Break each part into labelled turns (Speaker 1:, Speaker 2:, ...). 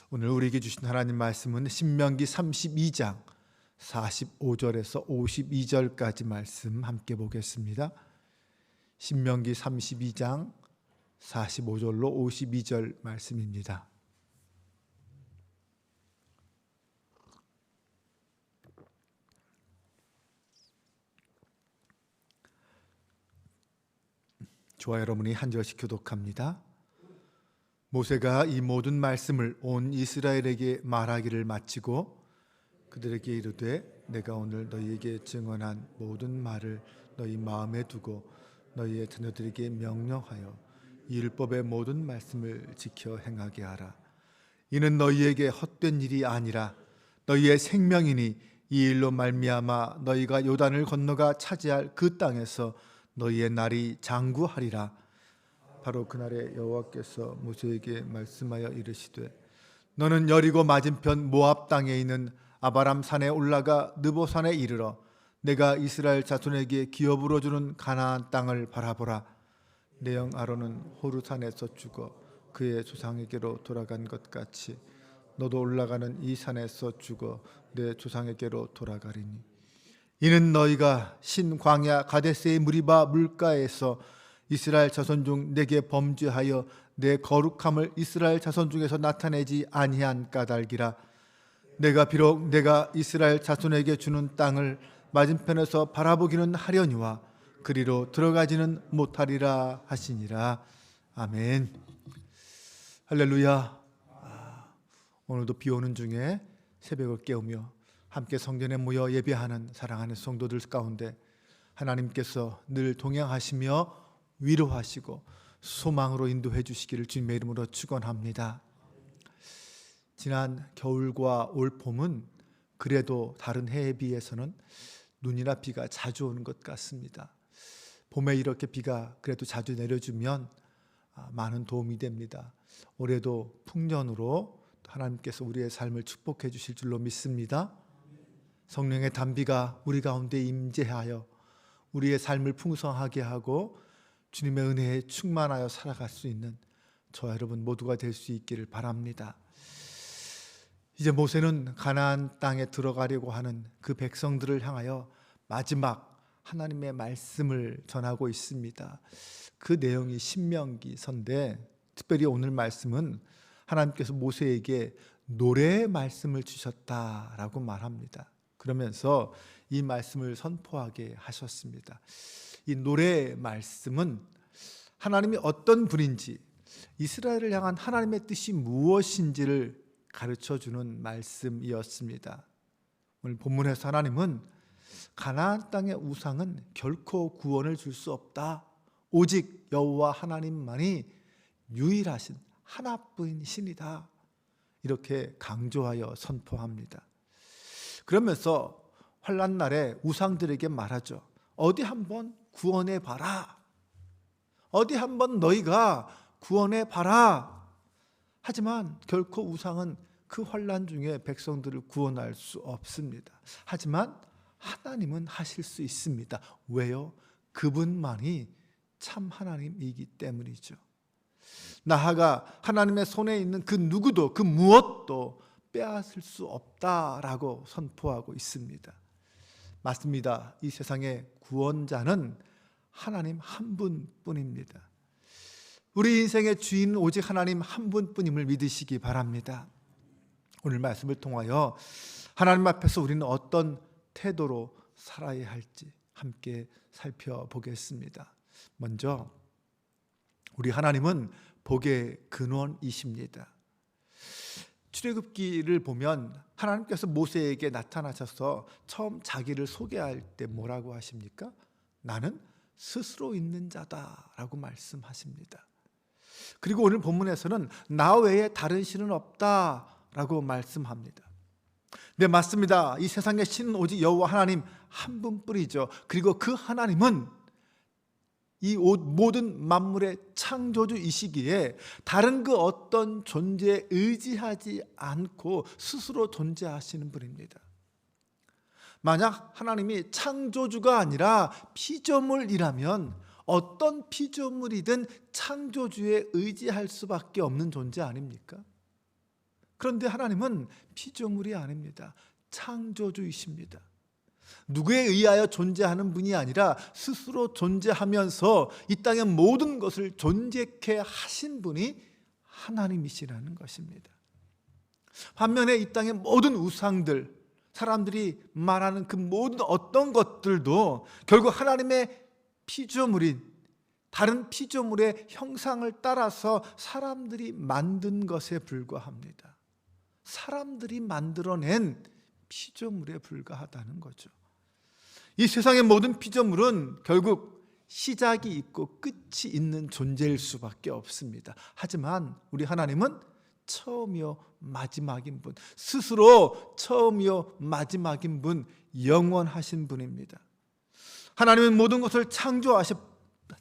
Speaker 1: 오늘 우리에게 주신 하나님 말씀은 신명기 32장 45절에서 52절까지 말씀 함께 보겠습니다. 신명기 32장 45절로 52절 말씀입니다. 저와 여러분이 한 절씩 교독합니다. 모세가 이 모든 말씀을 온 이스라엘에게 말하기를 마치고 그들에게 이르되 내가 오늘 너희에게 증언한 모든 말을 너희 마음에 두고 너희의 자녀들에게 명령하여 이 율법의 모든 말씀을 지켜 행하게 하라. 이는 너희에게 헛된 일이 아니라 너희의 생명이니 이 일로 말미암아 너희가 요단을 건너가 차지할 그 땅에서 너희의 날이 장구하리라. 바로 그날에 여호와께서 모세에게 말씀하여 이르시되 너는 여리고 맞은편 모압 땅에 있는 아바람 산에 올라가 느보산에 이르러 내가 이스라엘 자손에게 기업으로 주는 가나안 땅을 바라보라. 내 형 아론은 호르산에서 죽어 그의 조상에게로 돌아간 것 같이 너도 올라가는 이 산에서 죽어 내 조상에게로 돌아가리니 이는 너희가 신 광야 가데스의 무리바 물가에서 이스라엘 자손 중 내게 범죄하여 내 거룩함을 이스라엘 자손 중에서 나타내지 아니한 까닭이라. 내가 비록 내가 이스라엘 자손에게 주는 땅을 맞은편에서 바라보기는 하려니와 그리로 들어가지는 못하리라 하시니라. 아멘. 할렐루야. 오늘도 비 오는 중에 새벽을 깨우며 함께 성전에 모여 예배하는 사랑하는 성도들 가운데 하나님께서 늘 동행하시며 위로하시고 소망으로 인도해 주시기를 주님의 이름으로 축원합니다. 지난 겨울과 올 봄은 그래도 다른 해에 비해서는 눈이나 비가 자주 오는 것 같습니다. 봄에 이렇게 비가 그래도 자주 내려주면 많은 도움이 됩니다. 올해도 풍년으로 하나님께서 우리의 삶을 축복해 주실 줄로 믿습니다. 성령의 단비가 우리 가운데 임재하여 우리의 삶을 풍성하게 하고 주님의 은혜에 충만하여 살아갈 수 있는 저와 여러분 모두가 될 수 있기를 바랍니다. 이제 모세는 가나안 땅에 들어가려고 하는 그 백성들을 향하여 마지막 하나님의 말씀을 전하고 있습니다. 그 내용이 신명기서인데 특별히 오늘 말씀은 하나님께서 모세에게 노래의 말씀을 주셨다라고 말합니다. 그러면서 이 말씀을 선포하게 하셨습니다. 이 노래의 말씀은 하나님이 어떤 분인지, 이스라엘을 향한 하나님의 뜻이 무엇인지를 가르쳐주는 말씀이었습니다. 오늘 본문에서 하나님은 가나안 땅의 우상은 결코 구원을 줄 수 없다. 오직 여호와 하나님만이 유일하신 하나뿐인 신이다. 이렇게 강조하여 선포합니다. 그러면서 환난 날에 우상들에게 말하죠. 어디 한번 구원해 봐라. 어디 한번 너희가 구원해 봐라. 하지만 결코 우상은 그 환난 중에 백성들을 구원할 수 없습니다. 하지만 하나님은 하실 수 있습니다. 왜요? 그분만이 참 하나님이기 때문이죠. 나아가 하나님의 손에 있는 그 누구도 그 무엇도 빼앗을 수 없다라고 선포하고 있습니다. 맞습니다. 이 세상의 구원자는 하나님 한 분뿐입니다. 우리 인생의 주인은 오직 하나님 한 분뿐임을 믿으시기 바랍니다. 오늘 말씀을 통하여 하나님 앞에서 우리는 어떤 태도로 살아야 할지 함께 살펴보겠습니다. 먼저 우리 하나님은 복의 근원이십니다. 출애굽기를 보면 하나님께서 모세에게 나타나셔서 처음 자기를 소개할 때 뭐라고 하십니까? 나는 스스로 있는 자다라고 말씀하십니다. 그리고 오늘 본문에서는 나 외에 다른 신은 없다라고 말씀합니다. 네, 맞습니다. 이 세상의 신은 오직 여호와 하나님 한 분뿐이죠. 그리고 그 하나님은 이 모든 만물의 창조주이시기에 다른 그 어떤 존재에 의지하지 않고 스스로 존재하시는 분입니다. 만약 하나님이 창조주가 아니라 피조물이라면 어떤 피조물이든 창조주에 의지할 수밖에 없는 존재 아닙니까? 그런데 하나님은 피조물이 아닙니다. 창조주이십니다. 누구에 의하여 존재하는 분이 아니라 스스로 존재하면서 이 땅의 모든 것을 존재케 하신 분이 하나님이시라는 것입니다. 반면에 이 땅의 모든 우상들, 사람들이 말하는 그 모든 어떤 것들도 결국 하나님의 피조물인 다른 피조물의 형상을 따라서 사람들이 만든 것에 불과합니다. 사람들이 만들어낸 피조물에 불과하다는 거죠. 이 세상의 모든 피조물은 결국 시작이 있고 끝이 있는 존재일 수밖에 없습니다. 하지만 우리 하나님은 처음이요 마지막인 분, 스스로 처음이요 마지막인 분, 영원하신 분입니다. 하나님은 모든 것을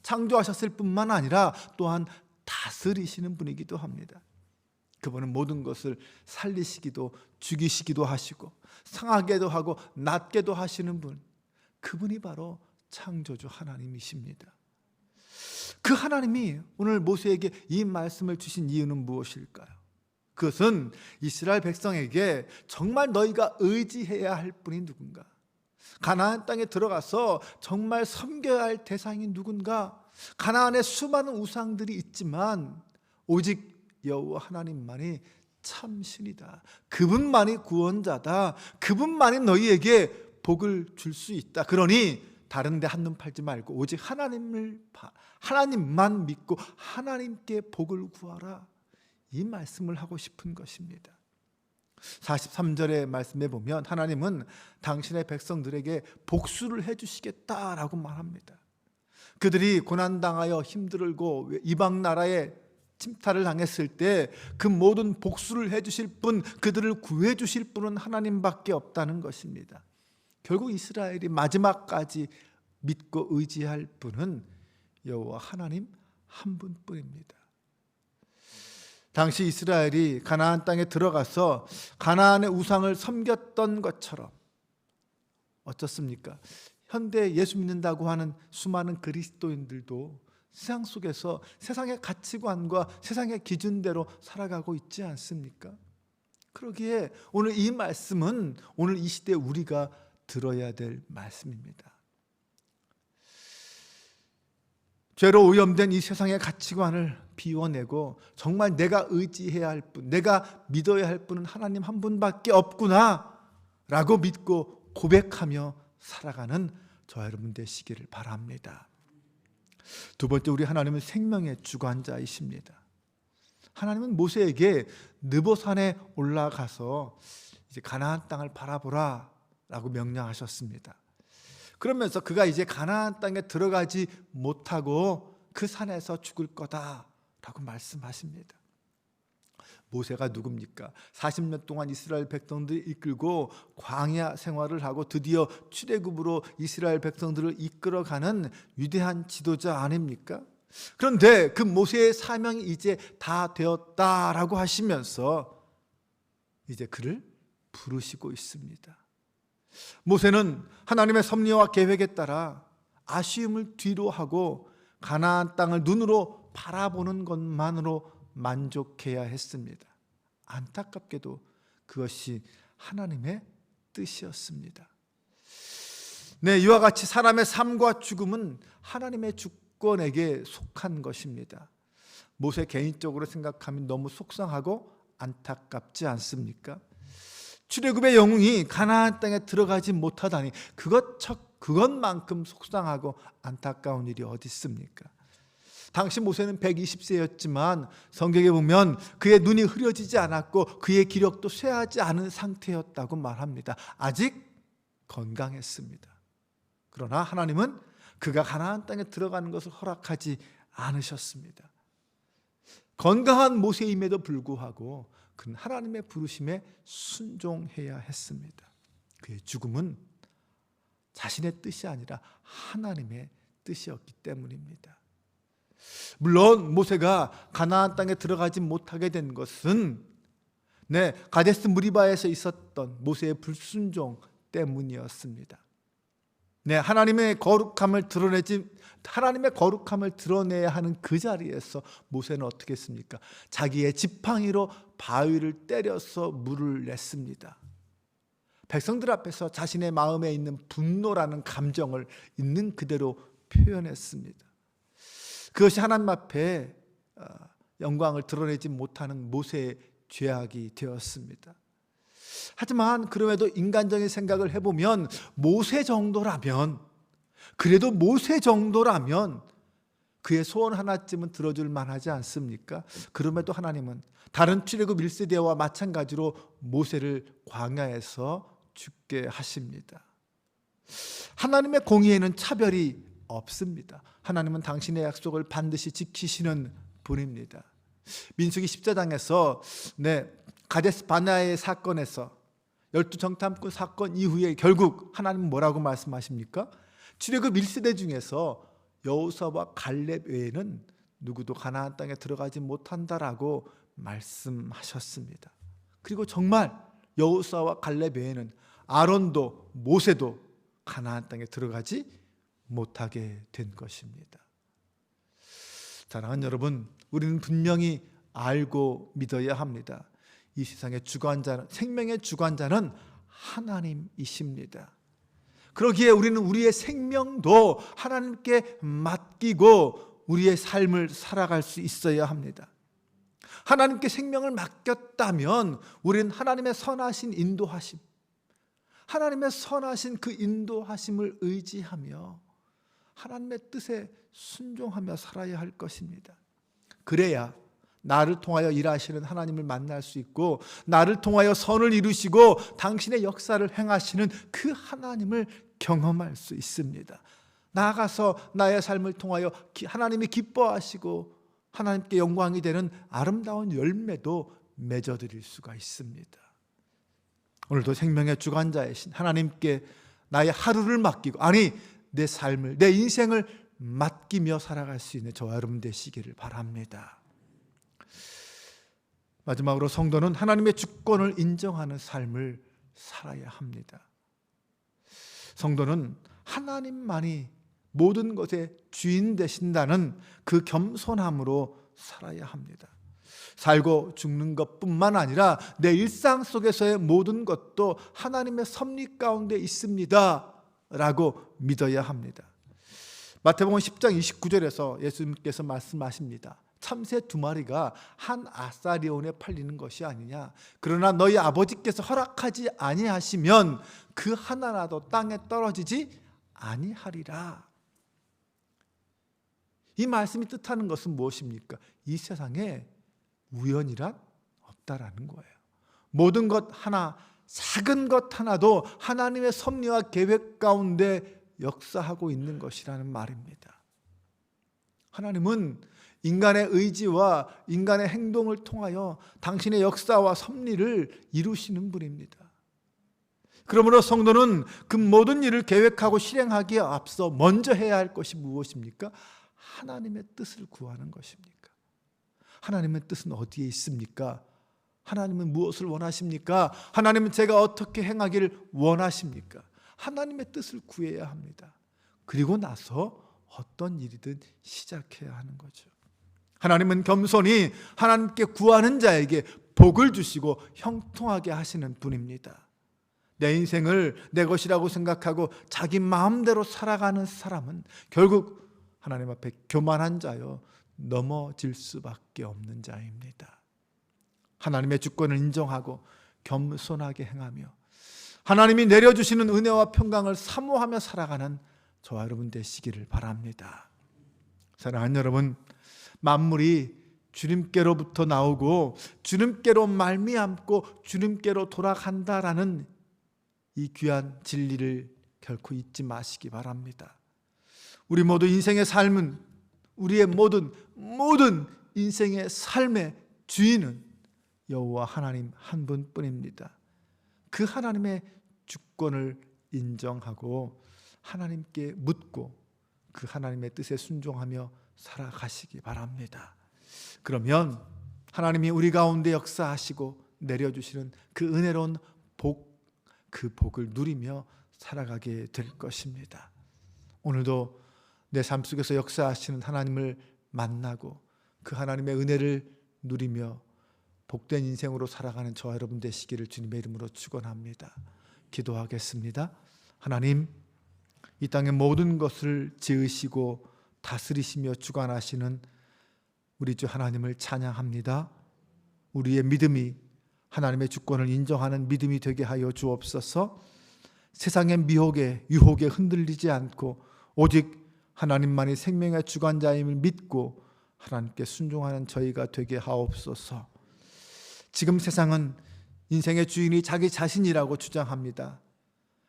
Speaker 1: 창조하셨을 뿐만 아니라 또한 다스리시는 분이기도 합니다. 그분은 모든 것을 살리시기도 죽이시기도 하시고 상하게도 하고 낫게도 하시는 분, 그분이 바로 창조주 하나님이십니다. 그 하나님이 오늘 모세에게 이 말씀을 주신 이유는 무엇일까요? 그것은 이스라엘 백성에게 정말 너희가 의지해야 할 분이 누군가, 가나안 땅에 들어가서 정말 섬겨야 할 대상이 누군가, 가나안에 수많은 우상들이 있지만 오직 여호와 하나님만이 참신이다, 그분만이 구원자다, 그분만이 너희에게 복을 줄 수 있다. 그러니 다른 데 한눈 팔지 말고 오직 하나님만 믿고 하나님께 복을 구하라, 이 말씀을 하고 싶은 것입니다. 43절의 말씀에 보면 하나님은 당신의 백성들에게 복수를 해주시겠다라고 말합니다. 그들이 고난당하여 힘들고 이방 나라에 침탈을 당했을 때 그 모든 복수를 해주실 분, 그들을 구해주실 분은 하나님밖에 없다는 것입니다. 결국 이스라엘이 마지막까지 믿고 의지할 분은 여호와 하나님 한 분뿐입니다. 당시 이스라엘이 가나안 땅에 들어가서 가나안의 우상을 섬겼던 것처럼 어떻습니까? 현대 예수 믿는다고 하는 수많은 그리스도인들도 세상 속에서 세상의 가치관과 세상의 기준대로 살아가고 있지 않습니까? 그러기에 오늘 이 말씀은 오늘 이 시대에 우리가 들어야 될 말씀입니다. 죄로 오염된 이 세상의 가치관을 비워내고 정말 내가 의지해야 할 분, 내가 믿어야 할 분은 하나님 한 분밖에 없구나 라고 믿고 고백하며 살아가는 저와 여러분 되시기를 바랍니다. 두 번째, 우리 하나님은 생명의 주관자이십니다. 하나님은 모세에게 느보산에 올라가서 이제 가나안 땅을 바라보라 라고 명령하셨습니다. 그러면서 그가 이제 가나안 땅에 들어가지 못하고 그 산에서 죽을 거다라고 말씀하십니다. 모세가 누굽니까? 40년 동안 이스라엘 백성들을 이끌고 광야 생활을 하고 드디어 출애굽으로 이스라엘 백성들을 이끌어가는 위대한 지도자 아닙니까? 그런데 그 모세의 사명이 이제 다 되었다라고 하시면서 이제 그를 부르시고 있습니다. 모세는 하나님의 섭리와 계획에 따라 아쉬움을 뒤로 하고 가나안 땅을 눈으로 바라보는 것만으로 만족해야 했습니다. 안타깝게도 그것이 하나님의 뜻이었습니다. 네, 이와 같이 사람의 삶과 죽음은 하나님의 주권에게 속한 것입니다. 모세 개인적으로 생각하면 너무 속상하고 안타깝지 않습니까? 출애굽의 영웅이 가나안 땅에 들어가지 못하다니 그것만큼 속상하고 안타까운 일이 어디 있습니까? 당시 모세는 120세였지만 성경에 보면 그의 눈이 흐려지지 않았고 그의 기력도 쇠하지 않은 상태였다고 말합니다. 아직 건강했습니다. 그러나 하나님은 그가 가나안 땅에 들어가는 것을 허락하지 않으셨습니다. 건강한 모세임에도 불구하고 그는 하나님의 부르심에 순종해야 했습니다. 그의 죽음은 자신의 뜻이 아니라 하나님의 뜻이었기 때문입니다. 물론 모세가 가나안 땅에 들어가지 못하게 된 것은 가데스 무리바에서 있었던 모세의 불순종 때문이었습니다. 하나님의 거룩함을 드러내야 하는 그 자리에서 모세는 어떻게 했습니까? 자기의 지팡이로 바위를 때려서 물을 냈습니다. 백성들 앞에서 자신의 마음에 있는 분노라는 감정을 있는 그대로 표현했습니다. 그것이 하나님 앞에 영광을 드러내지 못하는 모세의 죄악이 되었습니다. 하지만 그럼에도 인간적인 생각을 해보면 그래도 모세 정도라면 그의 소원 하나쯤은 들어줄 만하지 않습니까? 그럼에도 하나님은 다른 출애굽 1세대와 마찬가지로 모세를 광야에서 죽게 하십니다. 하나님의 공의에는 차별이 없습니다. 하나님은 당신의 약속을 반드시 지키시는 분입니다. 민수기 14장에서 가데스 바네아의 사건에서 12정탐꾼 사건 이후에 결국 하나님은 뭐라고 말씀하십니까? 출애굽 1세대 중에서 여호수아와 갈렙 외에는 누구도 가나안 땅에 들어가지 못한다라고 말씀하셨습니다. 그리고 정말 여호수아와 갈렙 외에는 아론도 모세도 가나안 땅에 들어가지 못하게 된 것입니다. 사랑하는 여러분, 우리는 분명히 알고 믿어야 합니다. 이 세상의 주관자는, 생명의 주관자는 하나님이십니다. 그러기에 우리는 우리의 생명도 하나님께 맡기고 우리의 삶을 살아갈 수 있어야 합니다. 하나님께 생명을 맡겼다면 우리는 하나님의 선하신 인도하심, 하나님의 선하신 그 인도하심을 의지하며 하나님의 뜻에 순종하며 살아야 할 것입니다. 그래야 나를 통하여 일하시는 하나님을 만날 수 있고, 나를 통하여 선을 이루시고 당신의 역사를 행하시는 그 하나님을 경험할 수 있습니다. 나아가서 나의 삶을 통하여 하나님이 기뻐하시고 하나님께 영광이 되는 아름다운 열매도 맺어드릴 수가 있습니다. 오늘도 생명의 주관자이신 하나님께 나의 하루를 맡기고, 내 삶을, 내 인생을 맡기며 살아갈 수 있는 저와 여러분 되시기를 바랍니다. 마지막으로 성도는 하나님의 주권을 인정하는 삶을 살아야 합니다. 성도는 하나님만이 모든 것의 주인 되신다는 그 겸손함으로 살아야 합니다. 살고 죽는 것뿐만 아니라 내 일상 속에서의 모든 것도 하나님의 섭리 가운데 있습니다 라고 믿어야 합니다. 마태복음 10장 29절에서 예수님께서 말씀하십니다. 참새 2마리가 한 아사리온에 팔리는 것이 아니냐. 그러나 너희 아버지께서 허락하지 아니하시면 그 하나라도 땅에 떨어지지 아니하리라. 이 말씀이 뜻하는 것은 무엇입니까? 이 세상에 우연이란 없다라는 거예요. 모든 것 하나, 작은 것 하나도 하나님의 섭리와 계획 가운데 역사하고 있는 것이라는 말입니다. 하나님은 인간의 의지와 인간의 행동을 통하여 당신의 역사와 섭리를 이루시는 분입니다. 그러므로 성도는 그 모든 일을 계획하고 실행하기에 앞서 먼저 해야 할 것이 무엇입니까? 하나님의 뜻을 구하는 것입니까? 하나님의 뜻은 어디에 있습니까? 하나님은 무엇을 원하십니까? 하나님은 제가 어떻게 행하기를 원하십니까? 하나님의 뜻을 구해야 합니다. 그리고 나서 어떤 일이든 시작해야 하는 거죠. 하나님은 겸손히 하나님께 구하는 자에게 복을 주시고 형통하게 하시는 분입니다. 내 인생을 내 것이라고 생각하고 자기 마음대로 살아가는 사람은 결국 하나님 앞에 교만한 자요 넘어질 수밖에 없는 자입니다. 하나님의 주권을 인정하고 겸손하게 행하며 하나님이 내려주시는 은혜와 평강을 사모하며 살아가는 저와 여러분 되시기를 바랍니다. 사랑하는 여러분, 만물이 주님께로부터 나오고 주님께로 말미암고 주님께로 돌아간다라는 이 귀한 진리를 결코 잊지 마시기 바랍니다. 우리 모두 인생의 삶은, 우리의 모든 인생의 삶의 주인은 여호와 하나님 한 분뿐입니다. 그 하나님의 주권을 인정하고 하나님께 묻고 그 하나님의 뜻에 순종하며 살아가시기 바랍니다. 그러면 하나님이 우리 가운데 역사하시고 내려주시는 그 은혜로운 복, 그 복을 누리며 살아가게 될 것입니다. 오늘도 내 삶 속에서 역사하시는 하나님을 만나고 그 하나님의 은혜를 누리며 복된 인생으로 살아가는 저와 여러분 되시기를 주님의 이름으로 축원합니다. 기도하겠습니다. 하나님, 이 땅의 모든 것을 지으시고 다스리시며 주관하시는 우리 주 하나님을 찬양합니다. 우리의 믿음이 하나님의 주권을 인정하는 믿음이 되게 하여 주옵소서. 세상의 미혹에 유혹에 흔들리지 않고 오직 하나님만이 생명의 주관자임을 믿고 하나님께 순종하는 저희가 되게 하옵소서. 지금 세상은 인생의 주인이 자기 자신이라고 주장합니다.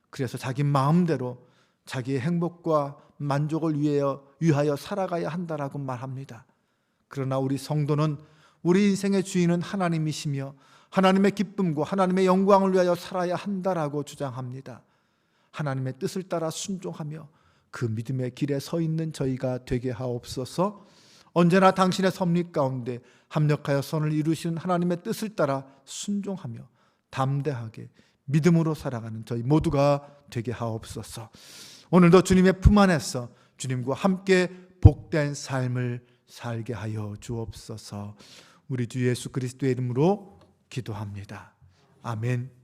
Speaker 1: 그래서 자기 마음대로 자기의 행복과 만족을 위하여 살아가야 한다라고 말합니다. 그러나 우리 성도는 우리 인생의 주인은 하나님이시며 하나님의 기쁨과 하나님의 영광을 위하여 살아야 한다라고 주장합니다. 하나님의 뜻을 따라 순종하며 그 믿음의 길에 서 있는 저희가 되게 하옵소서. 언제나 당신의 섭리 가운데 합력하여 선을 이루시는 하나님의 뜻을 따라 순종하며 담대하게 믿음으로 살아가는 저희 모두가 되게 하옵소서. 오늘도 주님의 품 안에서 주님과 함께 복된 삶을 살게 하여 주옵소서. 우리 주 예수 그리스도의 이름으로 기도합니다. 아멘.